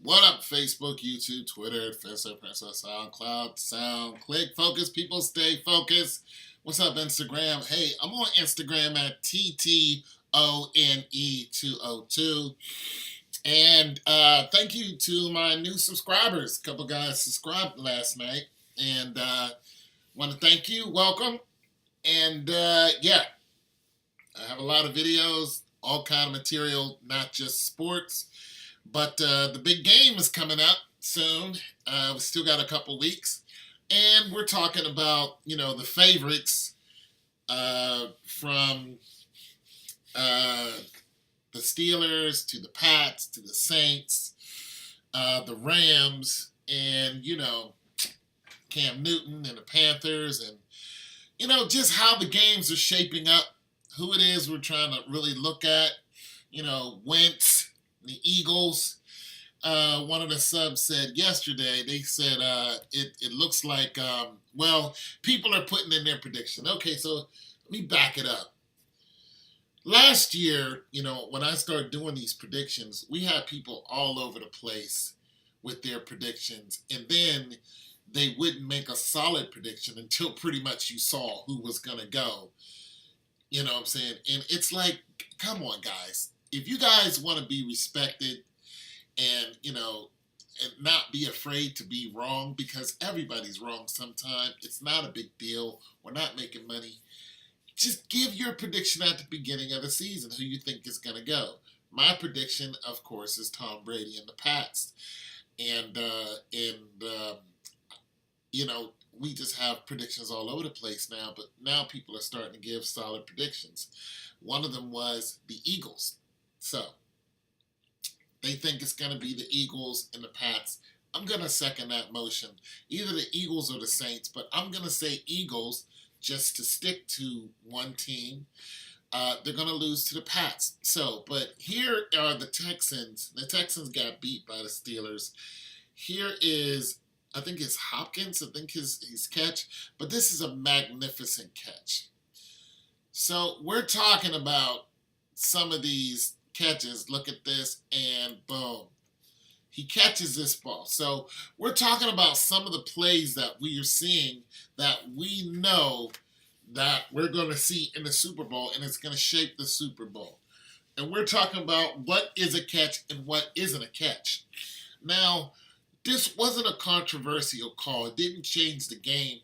What up, Facebook, YouTube, Twitter, Princess, SoundCloud, SoundClick, Focus, people stay focused. What's up, Instagram? Hey, I'm on Instagram at TTONE202. And thank you to my new subscribers. A couple guys subscribed last night. And want to thank you. Welcome. And yeah, I have a lot of videos, all kind of material, not just sports. But the big game is coming up soon. We still got a couple weeks. And we're talking about, the favorites from the Steelers to the Pats to the Saints, the Rams, and, Cam Newton and the Panthers, and, just how the games are shaping up, who it is we're trying to really look at, Wentz, the Eagles. One of the subs said yesterday, they said it looks like, people are putting in their prediction. Okay, so let me back it up. Last year, when I started doing these predictions, we had people all over the place with their predictions. And then they wouldn't make a solid prediction until pretty much you saw who was going to go. You know what I'm saying? And it's like, come on, guys. If you guys want to be respected and, and not be afraid to be wrong, because everybody's wrong sometime, it's not a big deal. We're not making money. Just give your prediction at the beginning of the season, who you think is going to go. My prediction, of course, is Tom Brady and the Pats. And we just have predictions all over the place now, but now people are starting to give solid predictions. One of them was the Eagles. So they think it's going to be the Eagles and the Pats. I'm going to second that motion. Either the Eagles or the Saints, but I'm going to say Eagles just to stick to one team. They're going to lose to the Pats. So, but here are the Texans. The Texans got beat by the Steelers. Here is, I think it's Hawkins, I think his catch. But this is a magnificent catch. So we're talking about some of these catches. Look at this, and boom. He catches this ball. So we're talking about some of the plays that we are seeing that we know that we're going to see in the Super Bowl, and it's going to shape the Super Bowl. And we're talking about what is a catch and what isn't a catch. Now, this wasn't a controversial call. It didn't change the game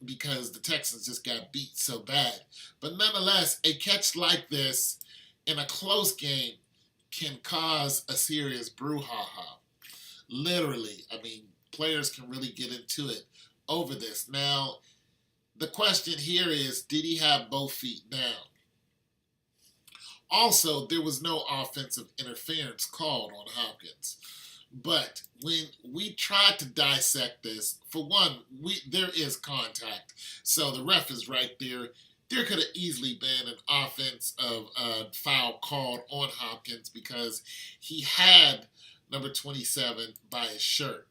because the Texans just got beat so bad. But nonetheless, a catch like this in a close game can cause a serious brouhaha. Literally, players can really get into it over this. Now, the question here is, did he have both feet down? Also, there was no offensive interference called on Hawkins. But when we tried to dissect this, for one, there is contact. So the ref is right there. There could have easily been an offensive foul called on Hopkins because he had number 27 by his shirt.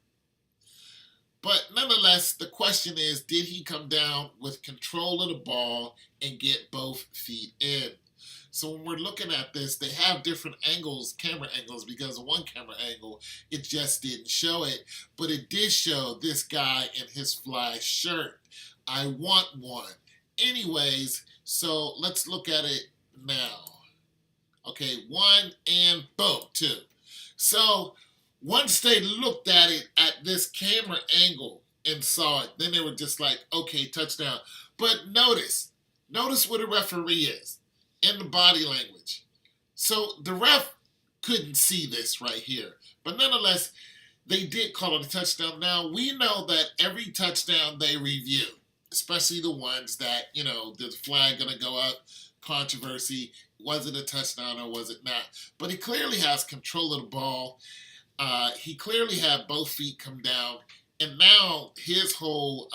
But nonetheless, the question is, did he come down with control of the ball and get both feet in? So when we're looking at this, they have different angles, camera angles, because one camera angle, it just didn't show it. But it did show this guy in his fly shirt. I want one. Anyways, so let's look at it now. Okay, one and boom, two. So once they looked at it at this camera angle and saw it, then they were just like, okay, touchdown. But notice where the referee is in the body language. So the ref couldn't see this right here. But nonetheless, they did call it a touchdown. Now, we know that every touchdown they review, especially the ones that, the flag going to go up, controversy, was it a touchdown or was it not? But he clearly has control of the ball. He clearly had both feet come down. And now his whole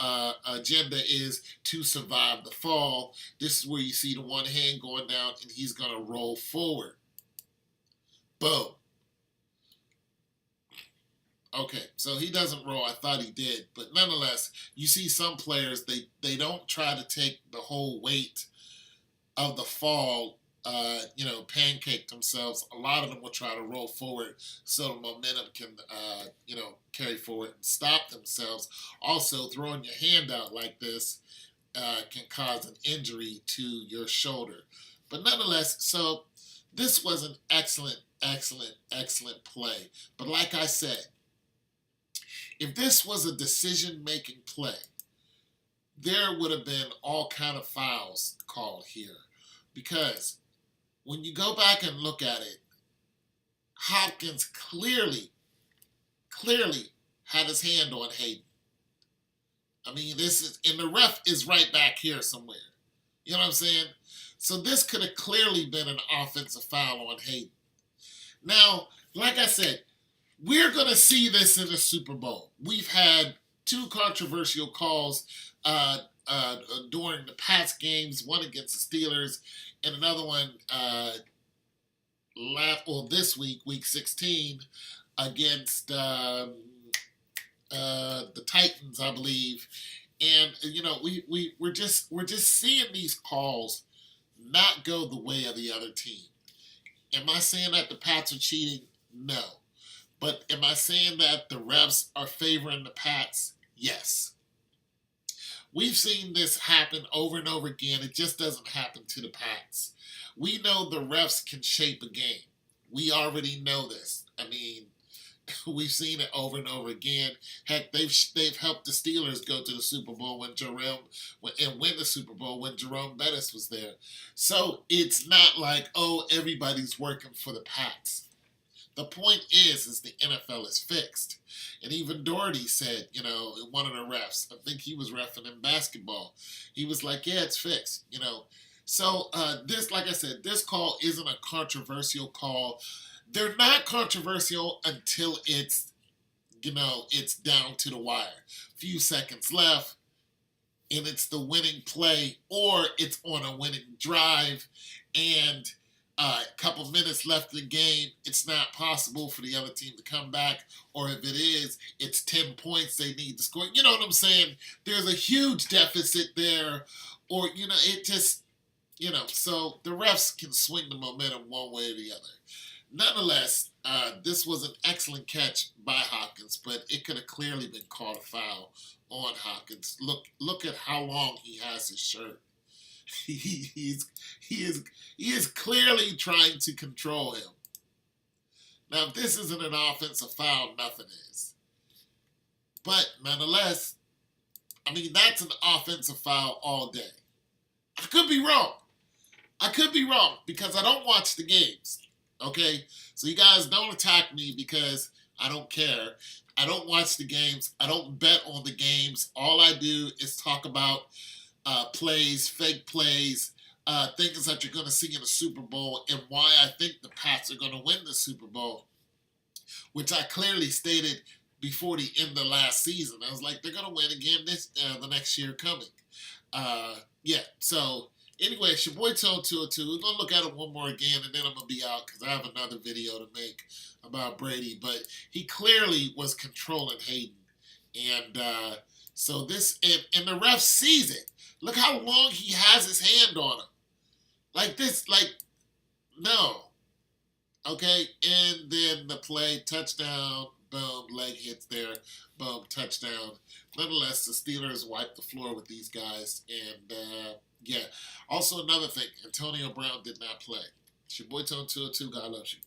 agenda is to survive the fall. This is where you see the one hand going down and he's going to roll forward. Boom. Okay, so he doesn't roll. I thought he did. But nonetheless, you see some players, they don't try to take the whole weight of the fall pancaked themselves. A lot of them will try to roll forward so the momentum can, carry forward and stop themselves. Also, throwing your hand out like this can cause an injury to your shoulder. But nonetheless, so this was an excellent, excellent, excellent play. But like I said, if this was a decision-making play, there would have been all kind of fouls called here. Because when you go back and look at it, Hopkins clearly had his hand on Hayden. I mean, and the ref is right back here somewhere. You know what I'm saying? So this could have clearly been an offensive foul on Hayden. Now, like I said, we're going to see this in the Super Bowl. We've had two controversial calls during the Pats games, one against the Steelers and another one this week, week 16, against the Titans, I believe. And we're just seeing these calls not go the way of the other team. Am I saying that the Pats are cheating? No. But am I saying that the refs are favoring the Pats? Yes. We've seen this happen over and over again. It just doesn't happen to the Pats. We know the refs can shape a game. We already know this. I mean, we've seen it over and over again. Heck, they've helped the Steelers go to the Super Bowl and win the Super Bowl when Jerome Bettis was there. So it's not like, everybody's working for the Pats. The point is the NFL is fixed. And even Doherty said, one of the refs, I think he was reffing in basketball, he was like, yeah, it's fixed, So this, like I said, this call isn't a controversial call. They're not controversial until it's down to the wire. Few seconds left, and it's the winning play, or it's on a winning drive, and a couple minutes left in the game, it's not possible for the other team to come back, or if it is, it's 10 points they need to score. You know what I'm saying? There's a huge deficit there, or, it just, so the refs can swing the momentum one way or the other. Nonetheless, this was an excellent catch by Hawkins, but it could have clearly been called a foul on Hawkins. Look at how long he has his shirt. He is clearly trying to control him. Now, if this isn't an offensive foul, nothing is. But nonetheless, I mean, that's an offensive foul all day. I could be wrong. Because I don't watch the games. Okay? So you guys don't attack me because I don't care. I don't watch the games. I don't bet on the games. All I do is talk about plays, fake plays, things that you're going to see in the Super Bowl, and why I think the Pats are going to win the Super Bowl, which I clearly stated before the end of last season. I was like, they're going to win again the next year coming. So anyway, it's your boy Tone 202. We're going to look at it one more again, and then I'm going to be out because I have another video to make about Brady. But he clearly was controlling Hayden. And so this, and the ref sees it. Look how long he has his hand on him. Like this, no. Okay, and then the play, touchdown, boom, leg hits there, boom, touchdown. Nonetheless, the Steelers wiped the floor with these guys. And, Also, another thing, Antonio Brown did not play. It's your boy Tone 202. God loves you.